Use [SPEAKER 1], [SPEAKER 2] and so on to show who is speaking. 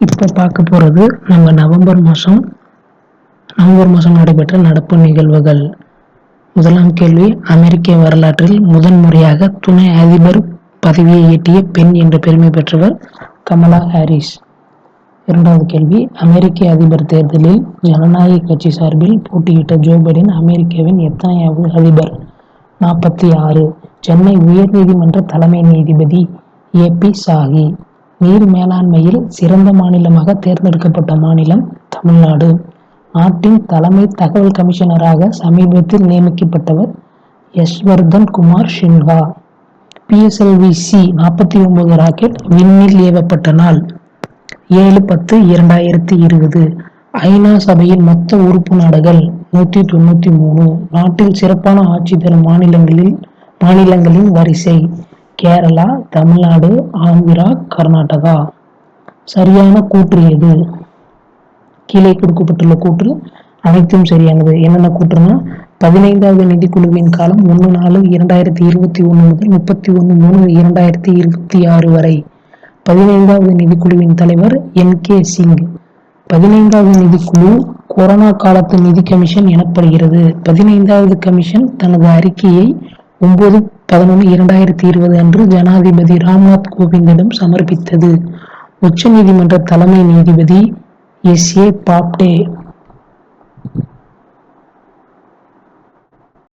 [SPEAKER 1] இப்போ பார்க்க போகிறது நம்ம நவம்பர் மாதம் நடைபெற்ற நடப்பு நிகழ்வுகள். முதலாம் கேள்வி, அமெரிக்க வரலாற்றில் முதன்முறையாக துணை அதிபர் பதவியை ஏற்றிய பெண் என்ற பெருமை பெற்றவர் கமலா ஹாரிஸ். இரண்டாவது கேள்வி, அமெரிக்க அதிபர் தேர்தலில் ஜனநாயக கட்சி சார்பில் போட்டியிட்ட ஜோ பைடன் அமெரிக்காவின் எத்தனையாவது அதிபர்? 46. சென்னை உயர்நீதிமன்ற தலைமை நீதிபதி ஏ.பி. சாஹி. நீர் மேலாண்மையில் சிறந்த மாநிலமாக தேர்ந்தெடுக்கப்பட்ட மாநிலம் தமிழ்நாடு. நாட்டின் தலைமை தகவல் கமிஷனராக சமீபத்தில் நியமிக்கப்பட்டவர் யஷ்வர்தன் குமார் சின்ஹா. PSLV-C 49 ராக்கெட் விண்ணில் ஏவப்பட்ட நாள் 7/10/2020. ஐநா சபையின் மொத்த உறுப்பு நாடுகள் 193. நாட்டில் சிறப்பான ஆட்சி தரும் மாநிலங்களின் வரிசை: கேரளா, தமிழ்நாடு, ஆந்திரா, கர்நாடகா. சரியான கூற்று எது? கீழே கொடுக்கப்பட்டுள்ள கூற்று அனைத்தும் சரியானது. என்னென்ன கூற்றுனா, 15வது நிதிக்குழுவின் காலம் 1/4/2021 முதல் 31/3/2026 வரை. 15வது நிதிக்குழுவின் தலைவர் N.K. சிங். 15வது நிதிக்குழு கொரோனா காலத்து நிதி கமிஷன் எனப்படுகிறது. 15வது கமிஷன் தனது அறிக்கையை 9/11/2020 அன்று ஜனாதிபதி ராம்நாத் கோவிந்திடம் சமர்ப்பித்தது. உச்ச நீதிமன்ற தலைமை நீதிபதி எஸ்.ஏ. பாப்டே